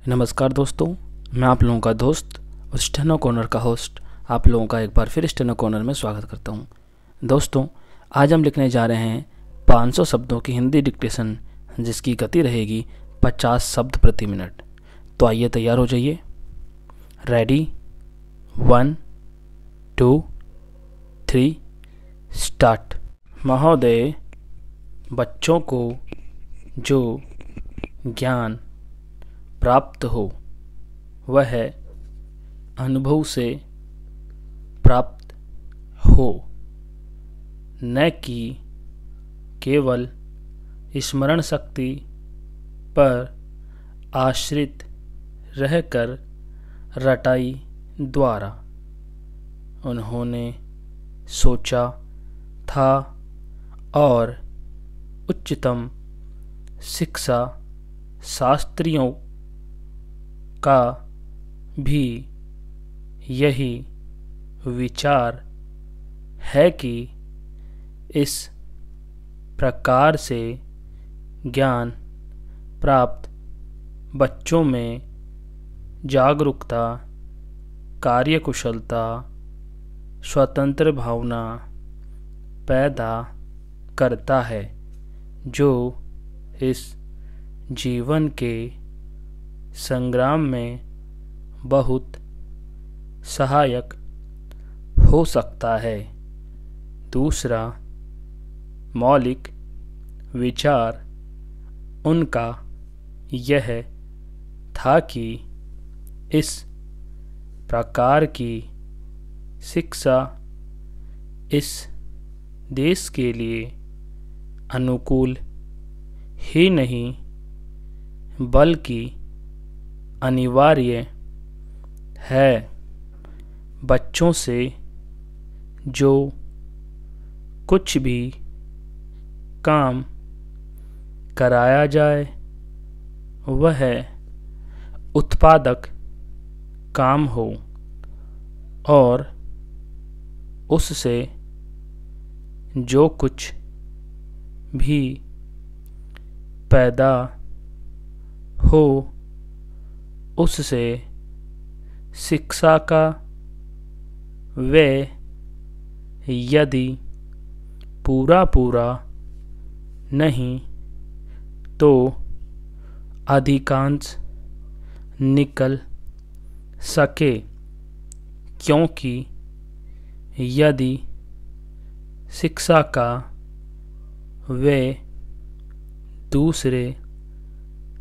नमस्कार दोस्तों, मैं आप लोगों का दोस्त और स्टेनो कॉर्नर का होस्ट आप लोगों का एक बार फिर स्टेनो कॉर्नर में स्वागत करता हूं। दोस्तों, आज हम लिखने जा रहे हैं 500 शब्दों की हिंदी डिक्टेशन, जिसकी गति रहेगी 50 शब्द प्रति मिनट। तो आइए तैयार हो जाइए। Ready, 1 2 3 start. महोदय, बच्चों को जो ज्ञान प्राप्त हो वह अनुभव से प्राप्त हो, न कि केवल स्मरण शक्ति पर आश्रित रहकर रटाई द्वारा। उन्होंने सोचा था और उच्चतम शिक्षा शास्त्रियों का भी यही विचार है कि इस प्रकार से ज्ञान प्राप्त बच्चों में जागरूकता, कार्यकुशलता, स्वतंत्र भावना पैदा करता है, जो इस जीवन के संग्राम में बहुत सहायक हो सकता है। दूसरा मौलिक विचार उनका यह था कि इस प्रकार की शिक्षा इस देश के लिए अनुकूल ही नहीं बल्कि अनिवार्य है। बच्चों से जो कुछ भी काम कराया जाए वह उत्पादक काम हो और उससे जो कुछ भी पैदा हो उससे शिक्षा का व्यय यदि पूरा नहीं तो अधिकांश निकल सके, क्योंकि यदि शिक्षा का व्यय दूसरे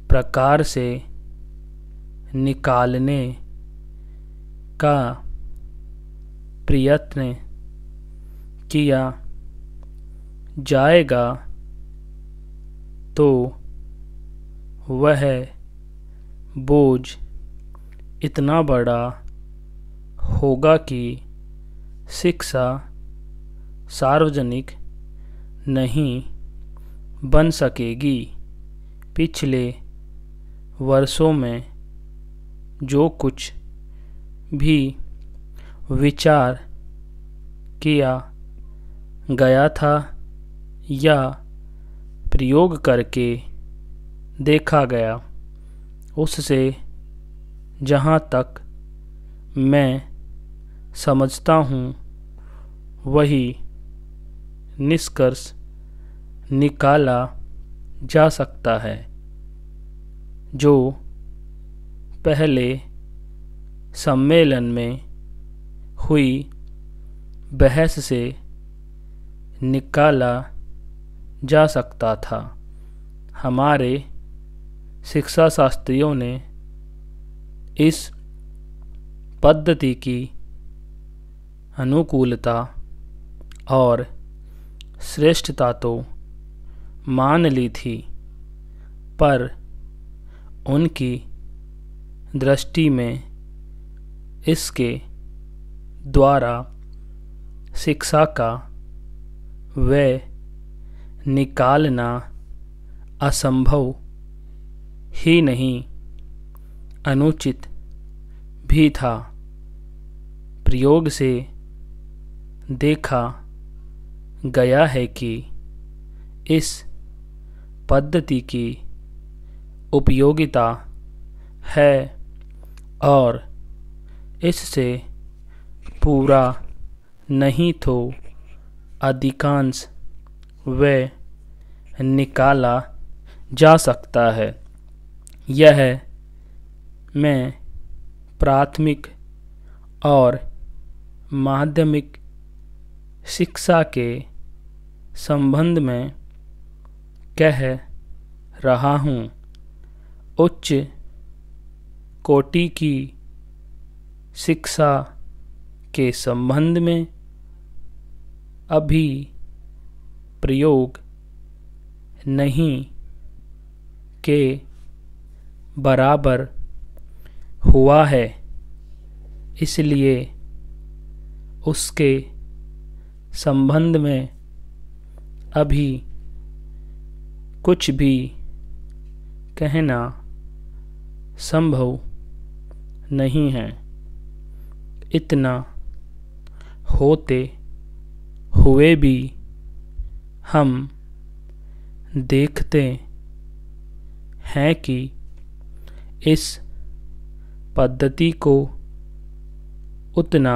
प्रकार से निकालने का प्रयत्न किया जाएगा तो वह बोझ इतना बड़ा होगा कि शिक्षा सार्वजनिक नहीं बन सकेगी। पिछले वर्षों में जो कुछ भी विचार किया गया था या प्रयोग करके देखा गया, उससे जहाँ तक मैं समझता हूँ वही निष्कर्ष निकाला जा सकता है जो पहले सम्मेलन में हुई बहस से निकाला जा सकता था। हमारे शिक्षा शास्त्रियों ने इस पद्धति की अनुकूलता और श्रेष्ठता तो मान ली थी, पर उनकी दृष्टि में इसके द्वारा शिक्षा का व्यय निकालना असंभव ही नहीं, अनुचित भी था। प्रयोग से देखा गया है कि इस पद्धति की उपयोगिता है और इससे पूरा नहीं तो अधिकांश व्यय निकाला जा सकता है। यह मैं प्राथमिक और माध्यमिक शिक्षा के संबंध में कह रहा हूँ। उच्च कोटि की शिक्षा के संबंध में अभी प्रयोग नहीं के बराबर हुआ है, इसलिए उसके संबंध में अभी कुछ भी कहना संभव नहीं है। इतना होते हुए भी हम देखते हैं कि इस पद्धति को उतना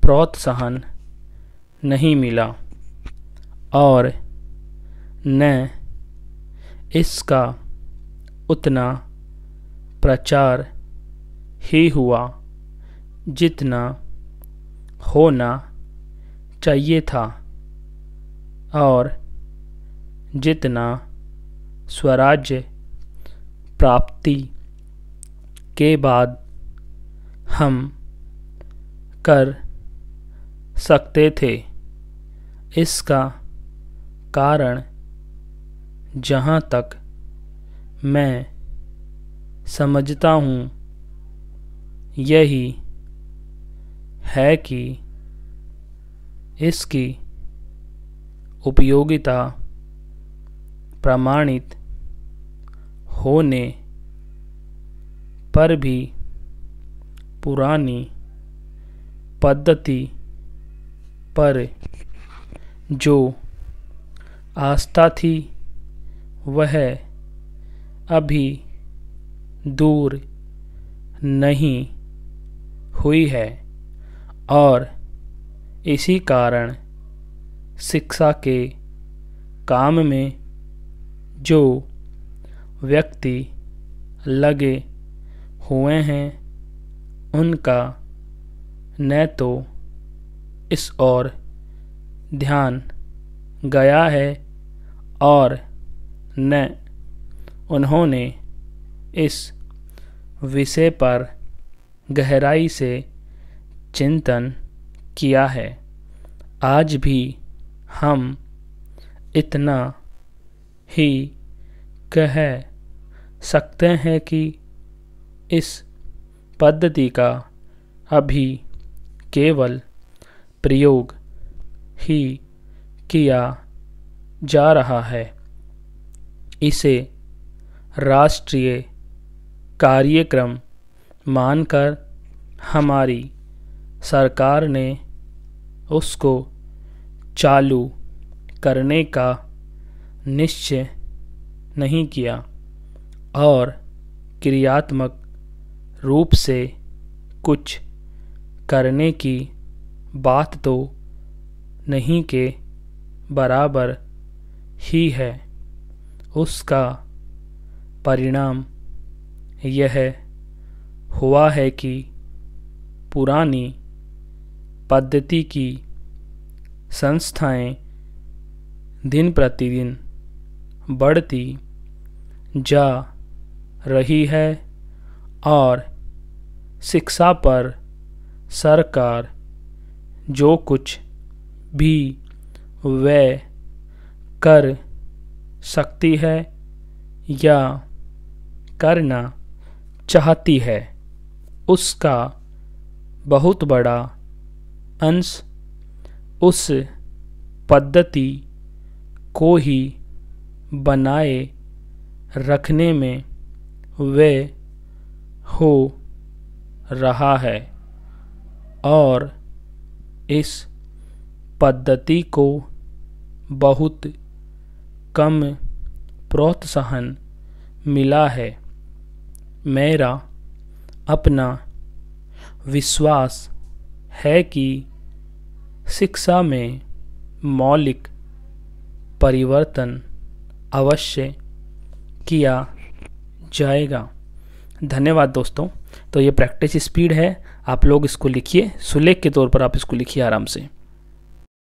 प्रोत्साहन नहीं मिला और न इसका उतना प्रचार ही हुआ जितना होना चाहिए था और जितना स्वराज्य प्राप्ति के बाद हम कर सकते थे। इसका कारण जहाँ तक मैं समझता हूँ यही है कि इसकी उपयोगिता प्रमाणित होने पर भी पुरानी पद्धति पर जो आस्था थी वह अभी दूर नहीं हुई है और इसी कारण शिक्षा के काम में जो व्यक्ति लगे हुए हैं उनका न तो इस ओर ध्यान गया है और न उन्होंने इस विषय पर गहराई से चिंतन किया है। आज भी हम इतना ही कह सकते हैं कि इस पद्धति का अभी केवल प्रयोग ही किया जा रहा है। इसे राष्ट्रीय कार्यक्रम मानकर हमारी सरकार ने उसको चालू करने का निश्चय नहीं किया और क्रियात्मक रूप से कुछ करने की बात तो नहीं के बराबर ही है। उसका परिणाम यह हुआ है कि पुरानी पद्धति की संस्थाएं दिन प्रतिदिन बढ़ती जा रही है और शिक्षा पर सरकार जो कुछ भी व्यय कर सकती है या करना चाहती है उसका बहुत बड़ा अंश उस पद्धति को ही बनाए रखने में व्यय हो रहा है और इस पद्धति को बहुत कम प्रोत्साहन मिला है। मेरा अपना विश्वास है कि शिक्षा में मौलिक परिवर्तन अवश्य किया जाएगा। धन्यवाद दोस्तों। तो ये प्रैक्टिस स्पीड है, आप लोग इसको लिखिए, सुलेख के तौर पर आप इसको लिखिए आराम से।